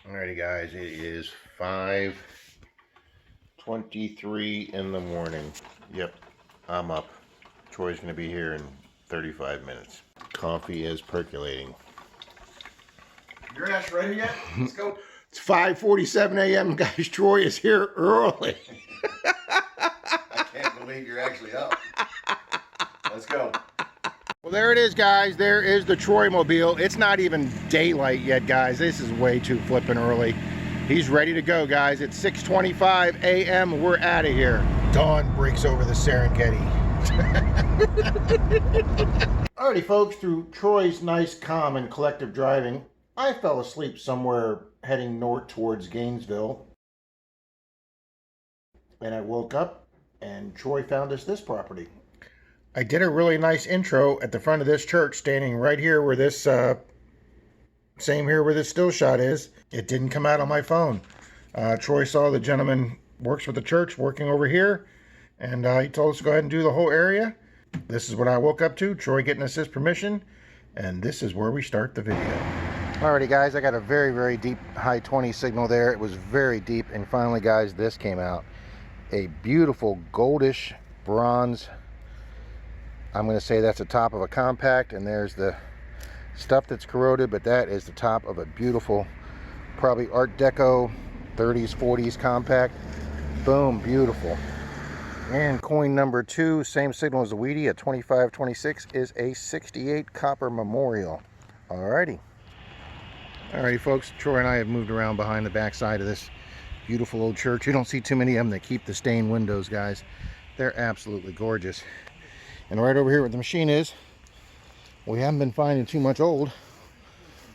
Alrighty guys, it is 5:23 in the morning. Yep, I'm up. Troy's gonna be here in 35 minutes. Coffee is percolating. You're not ready yet? Let's go. It's 5:47 a.m. guys. Troy is here early. I can't believe you're actually up. Let's go. Well, there it is, guys. There is the Troy mobile. It's not even daylight yet, guys. This is way too flippin' early. He's ready to go, guys. It's 6:25 a.m. We're out of here. Dawn breaks over the Serengeti. Alrighty, folks. Through Troy's nice, calm, and collective driving, I fell asleep somewhere heading north towards Gainesville. And I woke up, and Troy found us this property. I did a really nice intro at the front of this church, standing right here where this, same here where this still shot is. It didn't come out on my phone. Troy saw the gentleman works with the church working over here, and he told us to go ahead and do the whole area. This is what I woke up to, Troy getting us his permission, and this is where we start the video. Alrighty guys, I got a very, very deep high 20 signal there. It was very deep, and finally guys, this came out. A beautiful goldish bronze. I'm going to say that's the top of a compact, and there's the stuff that's corroded, but that is the top of a beautiful, probably Art Deco 30s 40s compact. Boom, beautiful. And coin number 2, same signal as the Wheatie at 2526, is a 68 copper memorial. Alrighty folks, Troy and I have moved around behind the back side of this beautiful old church. You don't see too many of them that keep the stained windows, guys. They're absolutely gorgeous. And right over here where the machine is, we haven't been finding too much old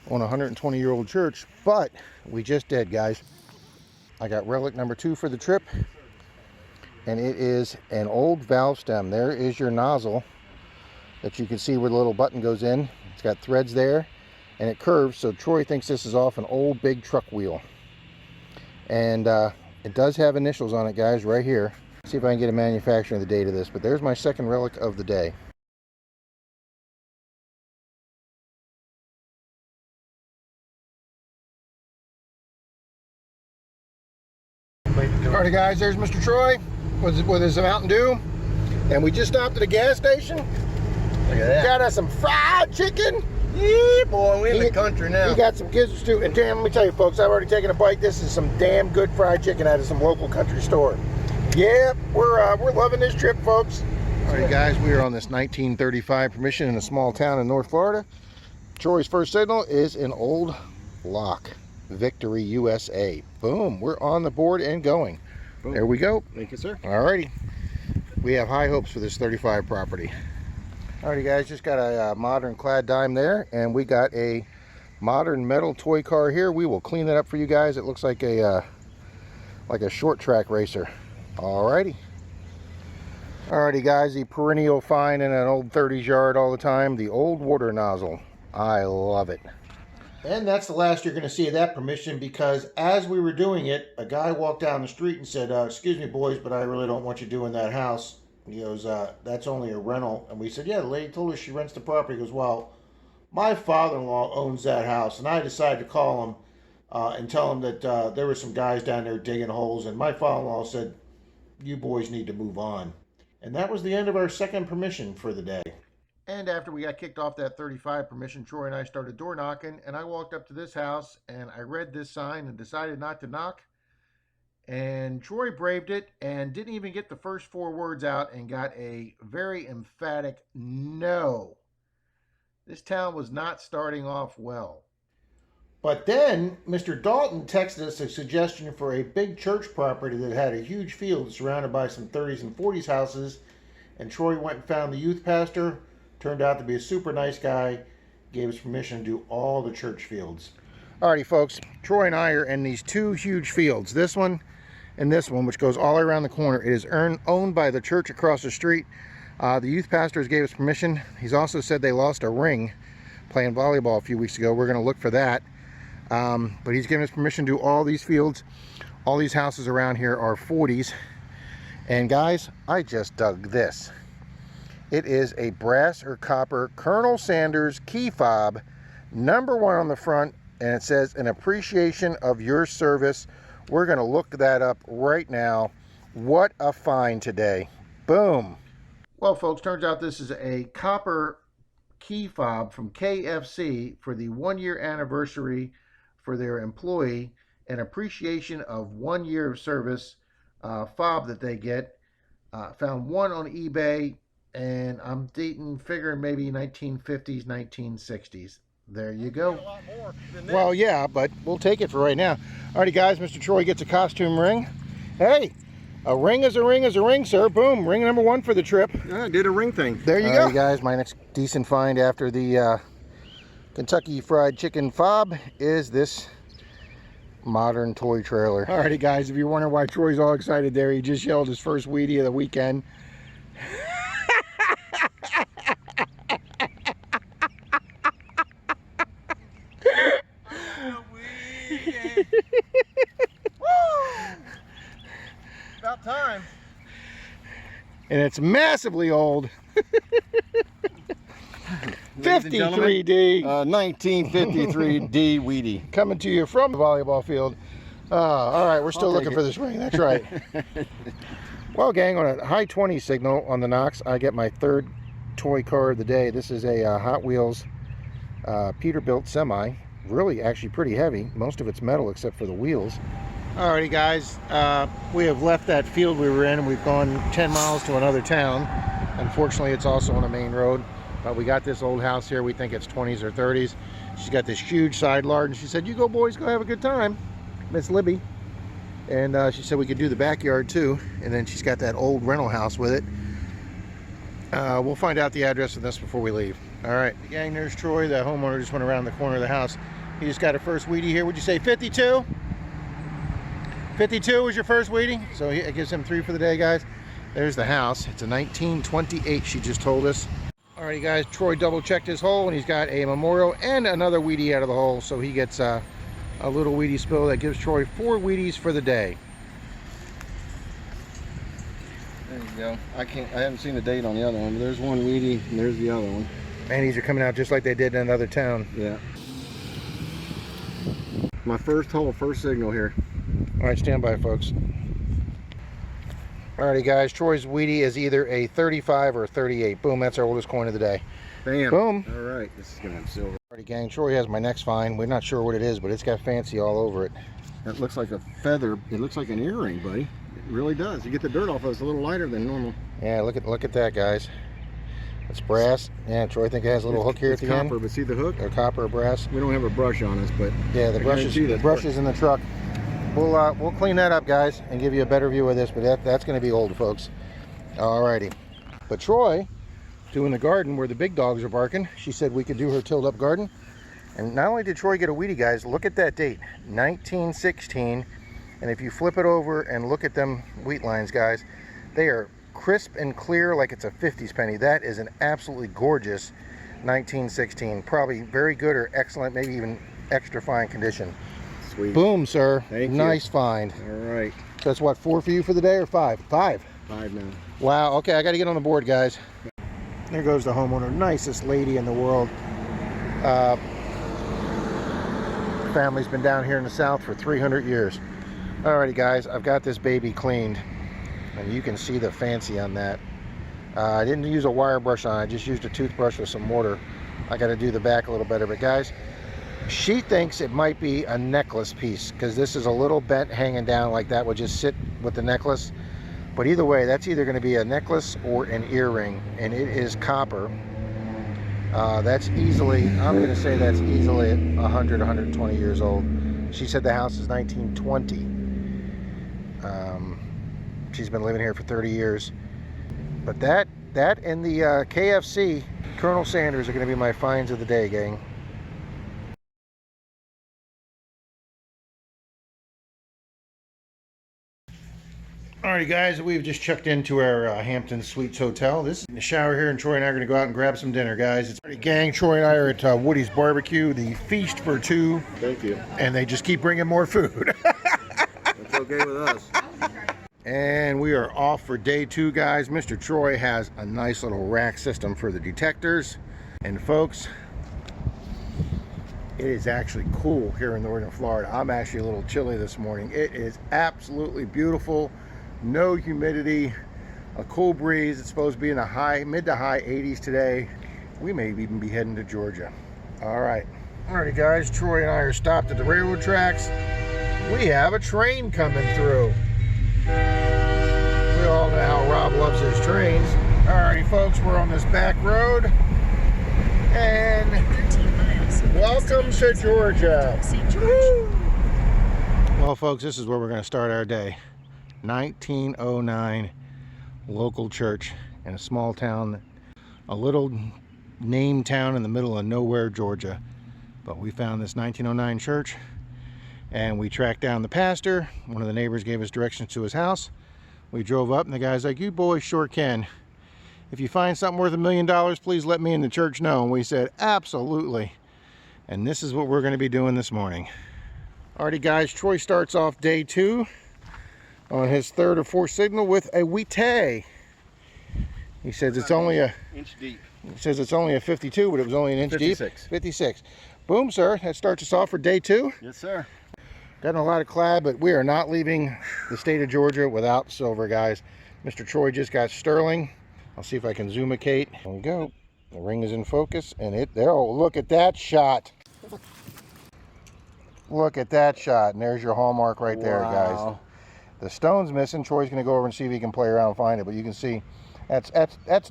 on a 120-year-old church, but we just did, guys. I got relic number 2 for the trip, and it is an old valve stem. There is your nozzle that you can see where the little button goes in. It's got threads there, and it curves, so Troy thinks this is off an old big truck wheel. And it does have initials on it, guys, right here. See if I can get a manufacturing of the date of this, but there's my second relic of the day. Alrighty guys, there's Mr. Troy with his Mountain Dew, and we just stopped at a gas station. Look at that. Got us some fried chicken. Yeah, boy, we're in the country now. We got some gizzards too, and damn, let me tell you folks, I've already taken a bite. This is some damn good fried chicken out of some local country store. Yeah, we're loving this trip, folks. Alright guys, we are on this 1935 permission in a small town in North Florida. Troy's first signal is an old lock. Victory USA. Boom, we're on the board and going. Boom. There we go. Thank you, sir. Alrighty. We have high hopes for this 35 property. Alrighty guys, just got a modern clad dime there, and we got a modern metal toy car here. We will clean that up for you guys. It looks like a short track racer. Alrighty guys, the perennial find in an old 30s yard all the time, the old water nozzle. I love it. And that's the last you're going to see of that permission, because as we were doing it, a guy walked down the street and said, excuse me boys, but I really don't want you doing that house. He goes, that's only a rental. And we said, yeah, the lady told us she rents the property. He goes, well, my father-in-law owns that house. And I decided to call him and tell him that there were some guys down there digging holes, and my father-in-law said, you boys need to move on. And that was the end of our second permission for the day. And after we got kicked off that 35 permission, Troy and I started door knocking, and I walked up to this house and I read this sign and decided not to knock. And Troy braved it and didn't even get the first 4 words out and got a very emphatic no. This town was not starting off well. But then Mr. Dalton texted us a suggestion for a big church property that had a huge field surrounded by some 30s and 40s houses. And Troy went and found the youth pastor. Turned out to be a super nice guy. Gave us permission to do all the church fields. Alrighty folks, Troy and I are in these 2 huge fields. This one and this one, which goes all around the corner. It is owned by the church across the street. The youth pastors gave us permission. He's also said they lost a ring playing volleyball a few weeks ago. We're going to look for that. But he's given us permission to do all these fields. All these houses around here are 40s. And guys, I just dug this. It is a brass or copper Colonel Sanders key fob, #1 on the front, and it says an appreciation of your service. We're going to look that up right now. What a find today. Boom. Well, folks, turns out this is a copper key fob from KFC for the 1-year anniversary for their employee, an appreciation of 1 year of service fob that they get. Found one on eBay, and I'm figuring maybe 1950s, 1960s. There you go. Well, yeah, but we'll take it for right now. Alrighty, guys, Mr. Troy gets a costume ring. Hey, a ring is a ring is a ring, sir. Boom, ring number 1 for the trip. Yeah, I did a ring thing. There you go. Alrighty, guys, my next decent find after the Kentucky Fried Chicken fob is this modern toy trailer. Alrighty, guys, if you're wondering why Troy's all excited there, he just yelled his first Wheatie of the weekend. About time. And it's massively old. 53D. 1953D Wheatie. Coming to you from the volleyball field. All right, we're still looking for this ring. That's right. Well, gang, on a high 20 signal on the Knox, I get my third toy car of the day. This is a Hot Wheels Peterbilt semi. Really, actually pretty heavy. Most of it's metal except for the wheels. Alrighty, guys, we have left that field we were in, and we've gone 10 miles to another town. Unfortunately, it's also on a main road. But we got this old house here. We think it's 20s or 30s. She's got this huge side yard, and she said, "You go, boys, go have a good time." Miss Libby. And she said we could do the backyard too. And then she's got that old rental house with it. We'll find out the address of this before we leave. All right, gang, there's Troy. The homeowner just went around the corner of the house. He just got her first Wheatie here. Would you say 52? 52 was your first Wheatie? So it gives him 3 for the day, guys. There's the house. It's a 1928, she just told us. Alrighty, guys, Troy double checked his hole, and he's got a memorial and another Wheatie out of the hole. So he gets a little Wheatie spill that gives Troy 4 Wheaties for the day. There you go. I haven't seen the date on the other one, but there's one Wheatie and there's the other one. And these are coming out just like they did in another town. Yeah. My first hole, first signal here. Alright, stand by, folks. Alrighty, guys, Troy's Wheatie is either a 35 or a 38. Boom, that's our oldest coin of the day. Bam. Boom. Alright, this is going to have silver. Alrighty, gang, Troy has my next find. We're not sure what it is, but it's got fancy all over it. That looks like a feather. It looks like an earring, buddy. It really does. You get the dirt off of it, it's a little lighter than normal. Yeah, look at that, guys. It's brass. Yeah, Troy, I think it has a little hook here at the copper, end. but see the hook? Or copper or brass. We don't have a brush on us, but yeah, the brush is in the truck. We'll clean that up, guys, and give you a better view of this, but that's going to be old, folks. Alrighty. But Troy, doing the garden where the big dogs are barking, she said we could do her tilled up garden. And not only did Troy get a Wheatie, guys, look at that date, 1916. And if you flip it over and look at them wheat lines, guys, they are crisp and clear like it's a 50s penny. That is an absolutely gorgeous 1916. Probably very good or excellent, maybe even extra fine condition. Sweet. Boom, sir. Thank you. Nice find. All right. So that's what, 4 for you for the day or 5? 5. 5 now. Wow. Okay, I got to get on the board, guys. There goes the homeowner. Nicest lady in the world. Family's been down here in the South for 300 years. Alrighty, guys, I've got this baby cleaned, and you can see the fancy on that. I didn't use a wire brush on it. I just used a toothbrush with some mortar. I got to do the back a little better, but guys, she thinks it might be a necklace piece because this is a little bent hanging down like that would just sit with the necklace. But either way, that's either going to be a necklace or an earring, and it is copper. That's easily, I'm going to say that's easily 100, 120 years old. She said the house is 1920. She's been living here for 30 years. But that and the KFC Colonel Sanders are going to be my finds of the day, gang. Alright, guys, we've just checked into our Hampton Suites Hotel. This is in the shower here, and Troy and I are going to go out and grab some dinner, guys. It's already gang. Troy and I are at Woody's Barbecue, the feast for 2. Thank you. And they just keep bringing more food. That's okay with us. And we are off for day 2, guys. Mr. Troy has a nice little rack system for the detectors. And folks, It is actually cool here in northern Florida. I'm actually a little chilly this morning. It is absolutely beautiful. No humidity, a cool breeze. It's supposed to be in the mid to high 80s today. We may even be heading to Georgia. Alrighty guys, Troy and I are stopped at the railroad tracks. We have a train coming through. We all know how Rob loves his trains. Alrighty folks, we're on this back road. And welcome to Georgia. Woo! Well folks, this is where we're going to start our day. 1909 local church in a small town, a little named town in the middle of nowhere, Georgia. But we found this 1909 church and we tracked down the pastor. One of the neighbors gave us directions to his house. We drove up and the guy's like, "You boys sure can. If you find something worth $1 million, please let me and the church know." And we said, absolutely. And this is what we're going to be doing this morning. Alrighty guys, Troy starts off day 2 on his 3rd or 4th signal with a Wheaties. He says it's only a inch deep. He says it's only a 52, but it was only an inch 56. deep. 56. Boom, sir. That starts us off for day 2. Yes, sir. Got a lot of clad, but we are not leaving the state of Georgia without silver, guys. Mr. Troy just got sterling. I'll see if I can zoomicate. There we go. The ring is in focus, and oh, look at that shot. Look at that shot, and there's your hallmark right there, guys. The stone's missing. Troy's going to go over and see if he can play around and find it, but you can see that's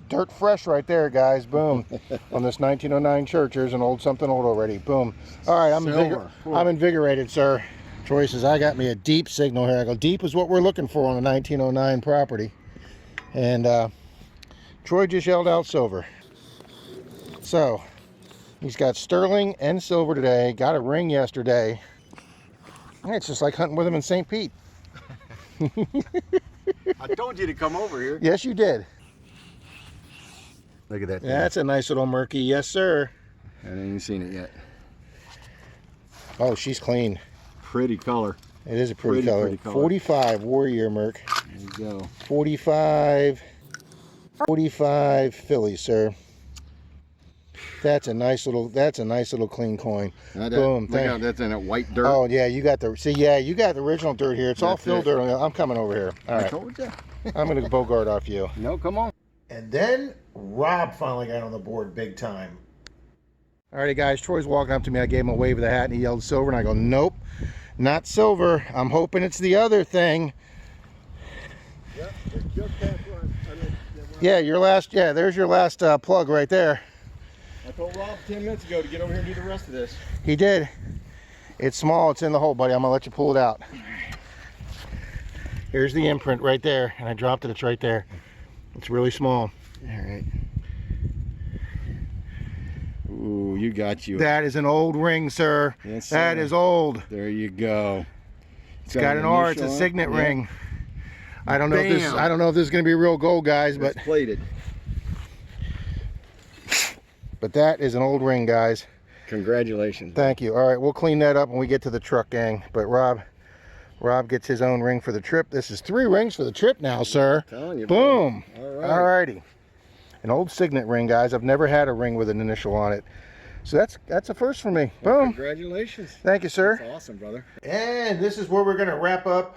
dirt fresh right there, guys. Boom. On this 1909 church, there's an old something old already. Boom. All right, I'm invigorated, sir. Troy says, I got me a deep signal here. I go, deep is what we're looking for on the 1909 property. And Troy just yelled out silver. So he's got sterling and silver today. Got a ring yesterday. It's just like hunting with him in St. Pete. I told you to come over here. Yes, you did. Look at that. Yeah, that's a nice little murky. Yes, sir. I haven't even seen it yet. Oh, she's clean. Pretty color. It is a pretty color. 45 Warrior Merc. There you go. 45 Philly, sir. That's a nice little clean coin. Boom. Look out, that's in that white dirt. Oh yeah, you got the you got the original dirt here. It's all filled dirt. I'm coming over here. All right. I told you. I'm gonna bogart off you. No, come on. And then Rob finally got on the board big time. Alrighty guys, Troy's walking up to me. I gave him a wave of the hat and he yelled silver, and I go, nope, not silver. I'm hoping it's the other thing. Yep, it's just that one. Yeah, there's your last plug right there. I told Rob 10 minutes ago to get over here and do the rest of this. He did. It's small, it's in the hole, buddy. I'm gonna let you pull it out. Here's the imprint right there, and I dropped it, it's right there. It's really small. All right. Ooh, you got you. That is an old ring, sir. Yes, sir. That is old. There you go. It's got an R, it's a signet ring. I don't know if this is gonna be real gold, guys, but it's plated. But that is an old ring, guys. Congratulations. Thank you. All right, we'll clean that up when we get to the truck, gang. But Rob gets his own ring for the trip. This is 3 rings for the trip now, sir. I'm telling you, boom. All right. All righty. An old signet ring, guys. I've never had a ring with an initial on it. So that's a first for me. Well, boom. Congratulations. Thank you, sir. That's awesome, brother. And this is where we're going to wrap up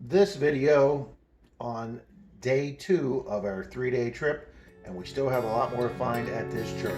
this video on day 2 of our 3-day trip. And we still have a lot more to find at this church.